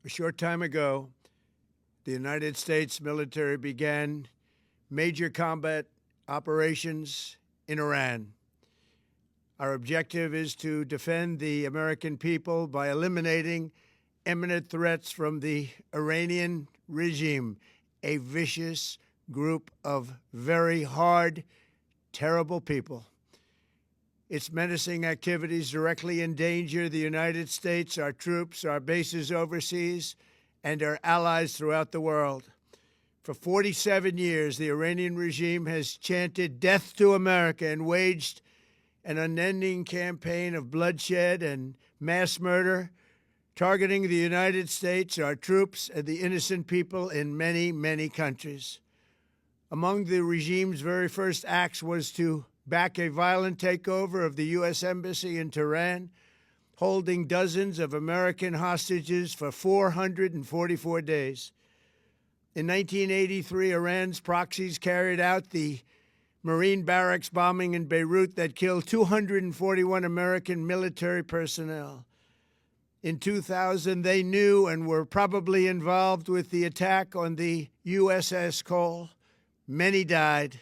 A short time ago, the United States military began major combat operations in Iran. Our objective is to defend the American people by eliminating imminent threats from the Iranian regime, a vicious group of very hard, terrible people. Its menacing activities directly endanger the United States, our troops, our bases overseas, and our allies throughout the world. For 47 years, the Iranian regime has chanted death to America and waged an unending campaign of bloodshed and mass murder, targeting the United States, our troops, and the innocent people in many, many countries. Among the regime's very first acts was to back a violent takeover of the U.S. Embassy in Tehran, holding dozens of American hostages for 444 days. In 1983, Iran's proxies carried out the Marine barracks bombing in Beirut that killed 241 American military personnel. In 2000, they knew and were probably involved with the attack on the USS Cole. Many died.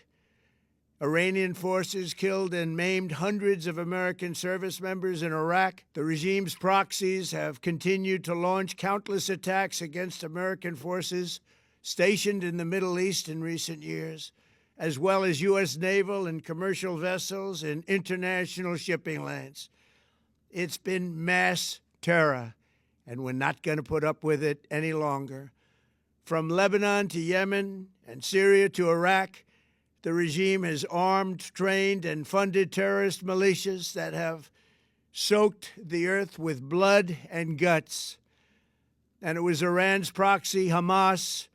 Iranian forces killed and maimed hundreds of American service members in Iraq. The regime's proxies have continued to launch countless attacks against American forces stationed in the Middle East in recent years, as well as U.S. naval and commercial vessels in international shipping lanes. It's been mass terror, and we're not going to put up with it any longer. From Lebanon to Yemen and Syria to Iraq, the regime has armed, trained, and funded terrorist militias that have soaked the earth with blood and guts. And it was Iran's proxy, Hamas,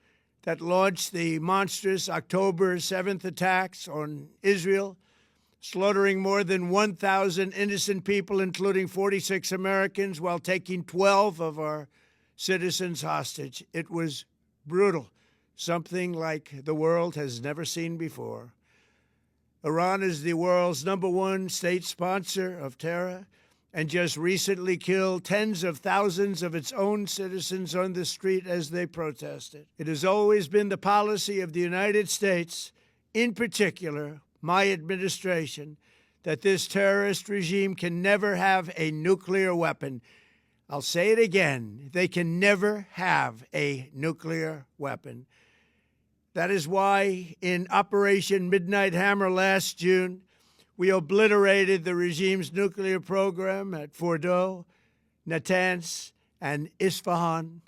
that launched the monstrous October 7th attacks on Israel, slaughtering more than 1,000 innocent people, including 46 Americans, while taking 12 of our citizens hostage. It was brutal, something like the world has never seen before. Iran is the world's #1 state sponsor of terror and just recently killed tens of thousands of its own citizens on the street as they protested. It has always been the policy of the United States, in particular my administration, that this terrorist regime can never have a nuclear weapon. I'll say it again, they can never have a nuclear weapon. That is why in Operation Midnight Hammer last June, we obliterated the regime's nuclear program at Fordow, Natanz, and Isfahan.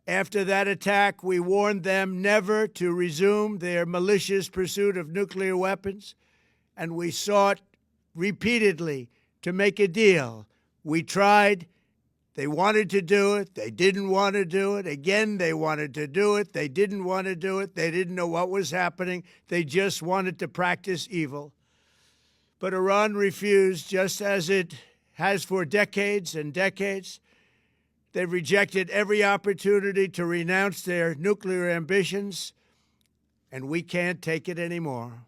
After that attack, we warned them never to resume their malicious pursuit of nuclear weapons, and we sought repeatedly to make a deal. We tried. They wanted to do it. They didn't want to do it. Again, they wanted to do it. They didn't want to do it. They didn't know what was happening. They just wanted to practice evil. But Iran refused, just as it has for decades and decades. They've rejected every opportunity to renounce their nuclear ambitions, and we can't take it anymore.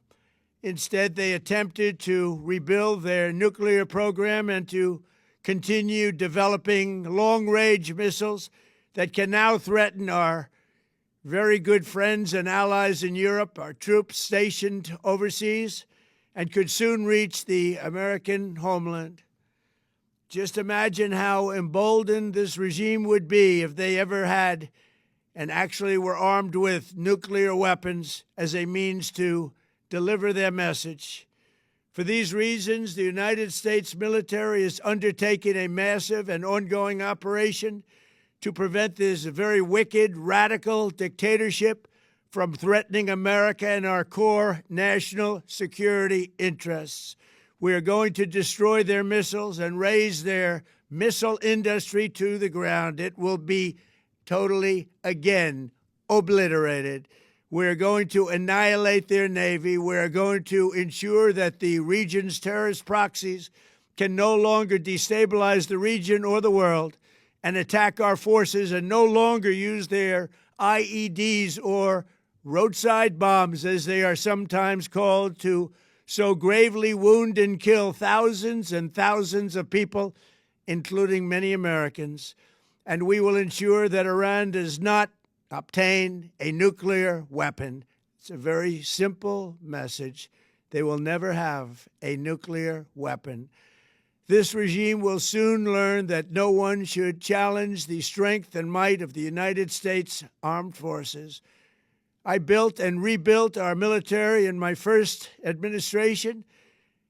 Instead, they attempted to rebuild their nuclear program and to continue developing long-range missiles that can now threaten our very good friends and allies in Europe, our troops stationed overseas, and could soon reach the American homeland. Just imagine how emboldened this regime would be if they ever had and actually were armed with nuclear weapons as a means to deliver their message. For these reasons, the United States military is undertaking a massive and ongoing operation to prevent this very wicked, radical dictatorship from threatening America and our core national security interests. We are going to destroy their missiles and raise their missile industry to the ground. It will be totally, again, obliterated. We're going to annihilate their Navy. We're going to ensure that the region's terrorist proxies can no longer destabilize the region or the world and attack our forces and no longer use their IEDs or roadside bombs, as they are sometimes called, to so gravely wound and kill thousands and thousands of people, including many Americans. and we will ensure that Iran does not obtain a nuclear weapon. It's a very simple message. They will never have a nuclear weapon. This regime will soon learn that no one should challenge the strength and might of the United States Armed Forces. I built and rebuilt our military in my first administration,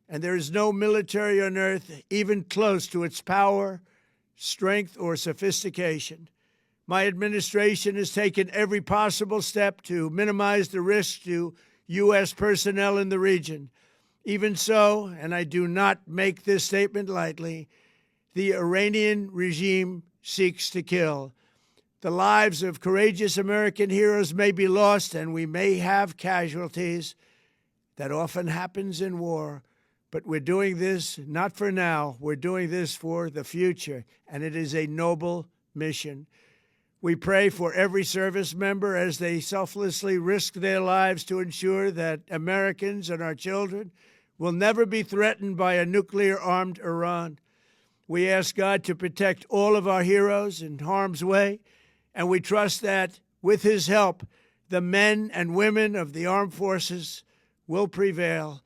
and there is no military on earth even close to its power, strength, or sophistication. My administration has taken every possible step to minimize the risk to U.S. personnel in the region. Even so, and I do not make this statement lightly, the Iranian regime seeks to kill. The lives of courageous American heroes may be lost, and we may have casualties. That often happens in war. But we're doing this not for now. We're doing this for the future, and it is a noble mission. We pray for every service member as they selflessly risk their lives to ensure that Americans and our children will never be threatened by a nuclear-armed Iran. We ask God to protect all of our heroes in harm's way, and we trust that, with his help, the men and women of the armed forces will prevail.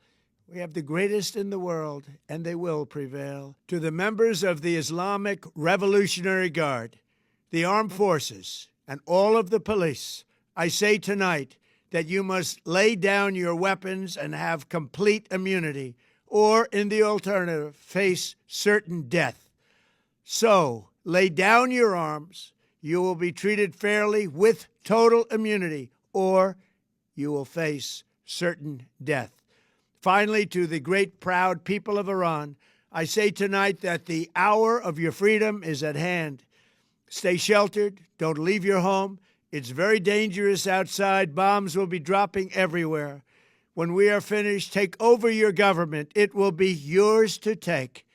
We have the greatest in the world, and they will prevail. To the members of the Islamic Revolutionary Guard, the armed forces, and all of the police, I say tonight that you must lay down your weapons and have complete immunity, or, in the alternative, face certain death. So, lay down your arms. You will be treated fairly with total immunity, or you will face certain death. Finally, to the great, proud people of Iran, I say tonight that the hour of your freedom is at hand. Stay sheltered. Don't leave your home. It's very dangerous outside. Bombs will be dropping everywhere. When we are finished, take over your government. It will be yours to take.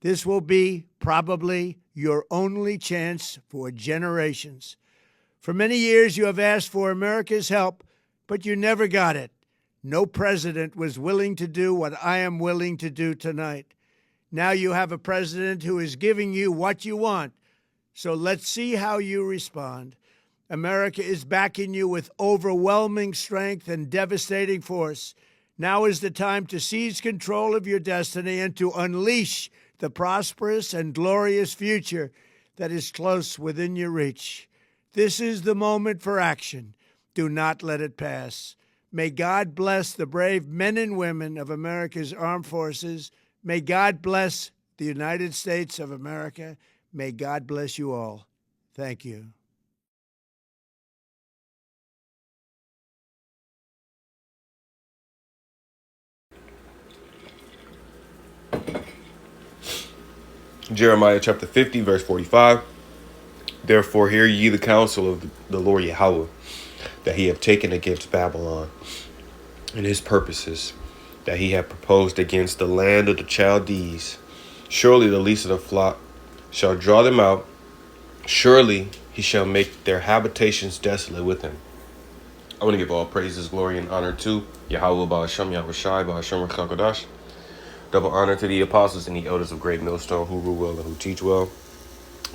This will be probably your only chance for generations. For many years, you have asked for America's help, but you never got it. No president was willing to do what I am willing to do tonight. Now you have a president who is giving you what you want. So let's see how you respond. America is backing you with overwhelming strength and devastating force. Now is the time to seize control of your destiny and to unleash the prosperous and glorious future that is close within your reach. This is the moment for action. Do not let it pass. May God bless the brave men and women of America's armed forces. May God bless the United States of America. May God bless you all. Thank you. Jeremiah chapter 50, verse 45. Therefore hear ye the counsel of the Lord Yahweh, that he have taken against Babylon, and his purposes, that he have proposed against the land of the Chaldees. Surely the least of the flock shall draw them out. Surely he shall make their habitations desolate with him. I want to give all praises, glory, and honor to Yahweh Ba'ashem Yahushai Ba'ashem Rechakadosh. Double honor to the apostles and the elders of Great Millstone who rule well and who teach well.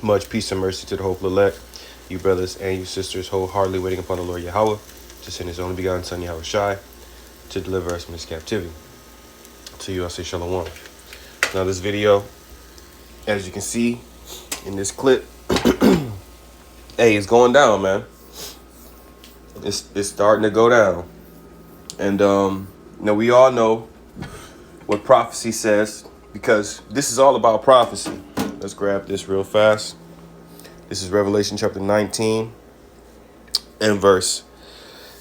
Much peace and mercy to the hopeful elect, you brothers and you sisters wholeheartedly waiting upon the Lord Yahweh to send his only begotten son Yahushai to deliver us from this captivity. To you I say shalom. Now this video, as you can see in this clip, hey, it's going down, man. It's starting to go down. And we all know what prophecy says, because this is all about prophecy. Let's grab this real fast. This is Revelation chapter 19 and verse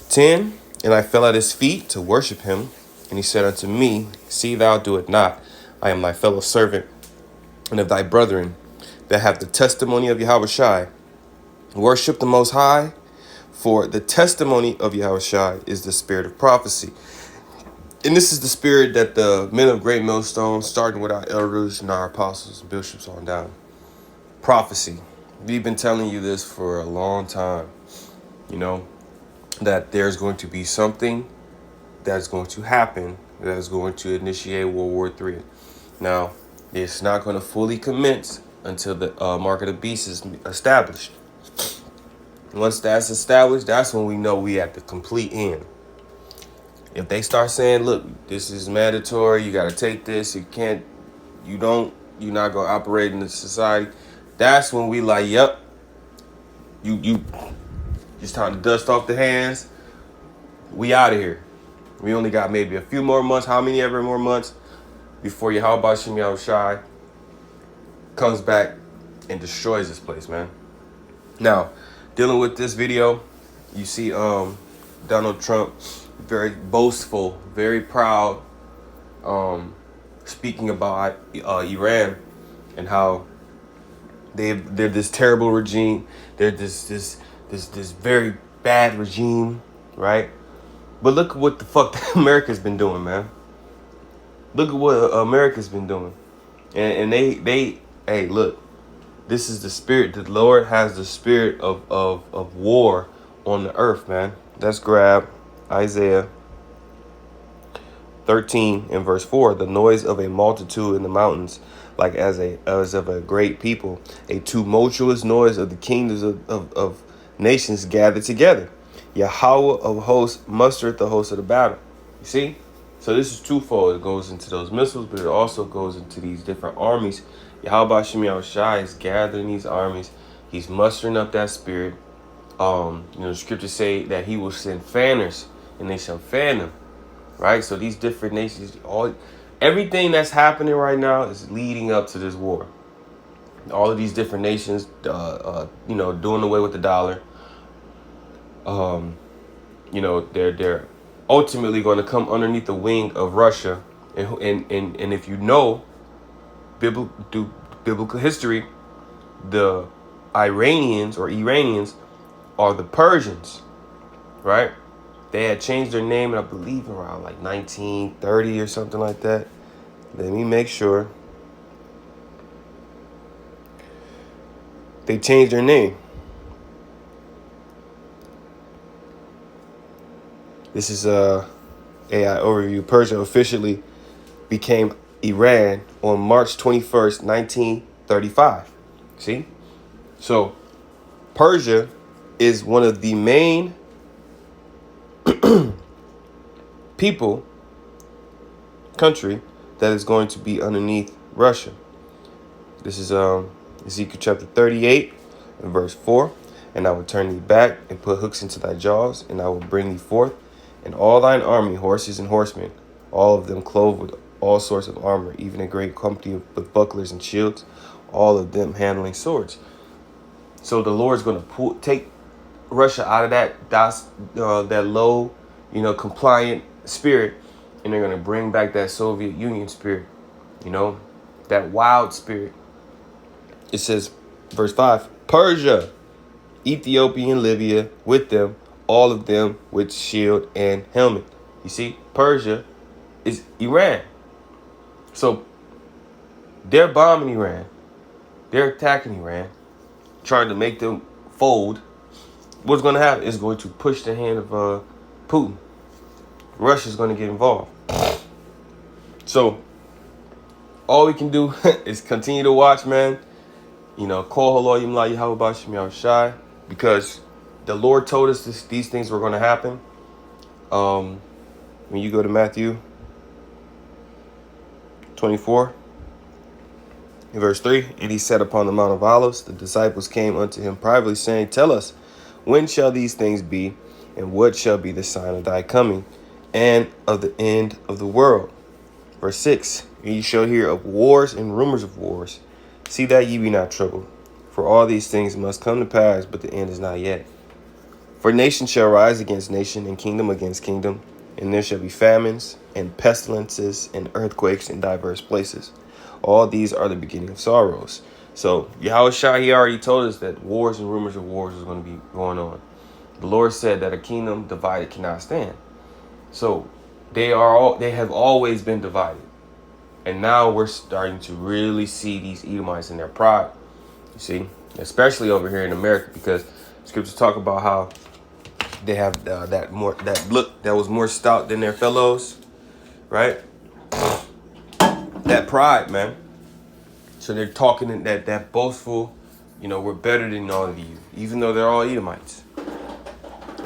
10. And I fell at his feet to worship him. And he said unto me, see thou do it not. I am thy fellow servant and of thy brethren that have the testimony of Yahushai. Worship the Most High, for the testimony of Yahushai is the spirit of prophecy. And this is the spirit that the men of Great Millstone, starting with our elders and our apostles and bishops on down. Prophecy. We've been telling you this for a long time, that there's going to be something that's going to happen that is going to initiate World War III. Now, it's not going to fully commence until the mark of the beast is established. Once that's established, that's when we know we at the complete end. If they start saying, look, this is mandatory, you got to take this, you're not going to operate in the society, that's when we like, yep, you it's time to dust off the hands. We out of here. We only got maybe a few more months, how many ever more months, before Yahweh Hashem Yahushai comes back and destroys this place, man. Now, dealing with this video, you see Donald Trump, very boastful, very proud, speaking about Iran and how they're this terrible regime. They're this very bad regime, right? But look at what the fuck America's been doing, man. Look at what America's been doing. And they hey, look, this is the spirit. The Lord has the spirit of war on the earth, man. Let's grab Isaiah 13 and verse 4. The noise of a multitude in the mountains, like as of a great people, a tumultuous noise of the kingdoms of nations gathered together. Yahweh of hosts mustereth the host of the battle. You see? So this is twofold. It goes into those missiles, but it also goes into these different armies. Yahweh Hashem Yahushai is gathering these armies. He's mustering up that spirit. The scriptures say that he will send fanners, and they shall fan them. Right? So these different nations, everything that's happening right now is leading up to this war. All of these different nations, doing away with the dollar. They're ultimately going to come underneath the wing of Russia, and if you know biblical history, the Iranians are the Persians, right? They had changed their name, I believe, around like 1930 or something like that. Let me make sure. They changed their name. This is AI overview. Persia officially became Iran on March 21st, 1935. See? So Persia is one of the main country that is going to be underneath Russia. This is Ezekiel chapter 38 and verse 4. And I will turn thee back and put hooks into thy jaws, and I will bring thee forth, and all thine army, horses and horsemen, all of them clothed with all sorts of armor, even a great company with bucklers and shields, all of them handling swords. So the Lord's going to take Russia out of that low, compliant spirit, and they're going to bring back that Soviet Union spirit, that wild spirit. It says, verse 5, Persia, Ethiopia, and Libya with them, all of them with shield and helmet. You see, Persia is Iran. So they're bombing Iran. They're attacking Iran, trying to make them fold. What's going to happen is going to push the hand of Putin. Russia's going to get involved. So all we can do is continue to watch, man. Call Haloyim La Yahweh Bashem Yahushai, because the Lord told us these things were going to happen. When you go to Matthew 24, in verse 3, and he sat upon the Mount of Olives. The disciples came unto him privately, saying, Tell us, when shall these things be, and what shall be the sign of thy coming, and of the end of the world? Verse 6, and ye shall hear of wars and rumors of wars. See that ye be not troubled. For all these things must come to pass, but the end is not yet. For nation shall rise against nation, and kingdom against kingdom, and there shall be famines, and pestilences, and earthquakes in diverse places. All these are the beginning of sorrows. So Yahushua, he already told us that wars and rumors of wars is going to be going on. The Lord said that a kingdom divided cannot stand. So they have always been divided. And now we're starting to really see these Edomites in their pride. You see, especially over here in America, because scriptures talk about how they have that look that was more stout than their fellows, right? That pride, man. So they're talking in that boastful, we're better than all of you, even though they're all Edomites.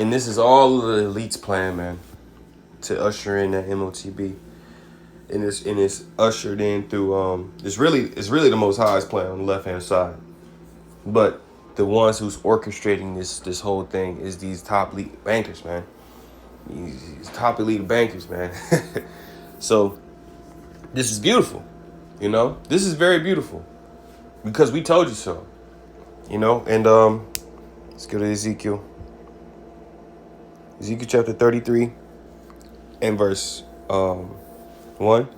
And this is all of the elite's plan, man, to usher in that MOTB. And it's ushered in through it's really the Most High's plan on the left hand side. But the ones who's orchestrating this whole thing is these top elite bankers, man. These top elite bankers, man. So this is beautiful, This is very beautiful because we told you so, And let's go to Ezekiel. Ezekiel chapter 33 and verse 1.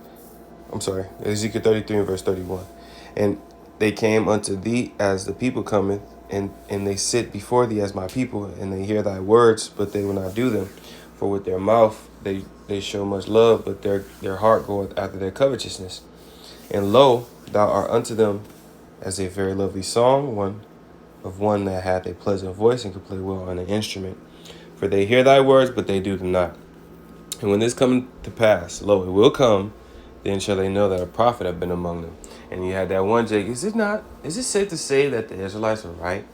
I'm sorry, Ezekiel 33 and verse 31. And they came unto thee as the people cometh, and they sit before thee as my people, and they hear thy words, but they will not do them. For with their mouth they show much love, but their heart goeth after their covetousness. And lo, thou art unto them as a very lovely song, one that hath a pleasant voice and can play well on an instrument. For they hear thy words, but they do them not. And when this come to pass, lo, it will come, then shall they know that a prophet have been among them. And you had that one, Jake. Is it safe to say that the Israelites are right?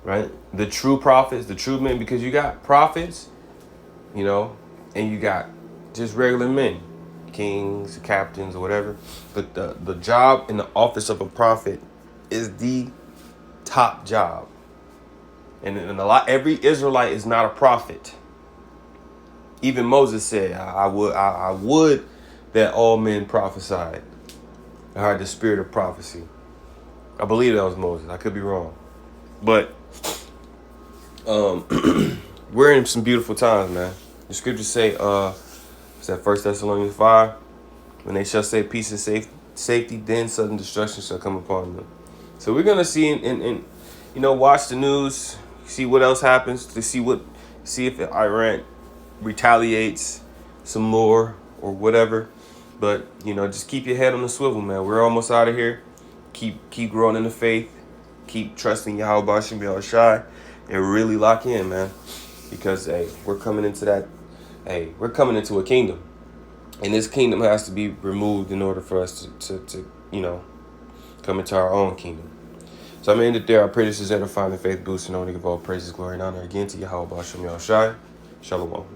Right? The true prophets, the true men, because you got prophets, and you got just regular men, kings, captains, or whatever. But the job and the office of a prophet is the top job. And every Israelite is not a prophet. Even Moses said, I would that all men prophesied. I heard the spirit of prophecy. I believe that was Moses. I could be wrong. But we're in some beautiful times, man. The scriptures say, it's that 1 Thessalonians 5, when they shall say peace and safety, then sudden destruction shall come upon them. So we're going to see and watch the news, see what else happens, to see if Iran retaliates some more or whatever. But, just keep your head on the swivel, man. We're almost out of here. Keep growing in the faith. Keep trusting Yahweh B'Shem Yahushai and really lock in, man. Because, we're coming into a kingdom. And this kingdom has to be removed in order for us to come into our own kingdom. So I'm going to end it there. I pray this is edifying the faith boost, and I want to give all praises, glory, and honor again to Yahweh B'Shem Yahushai. Shalom.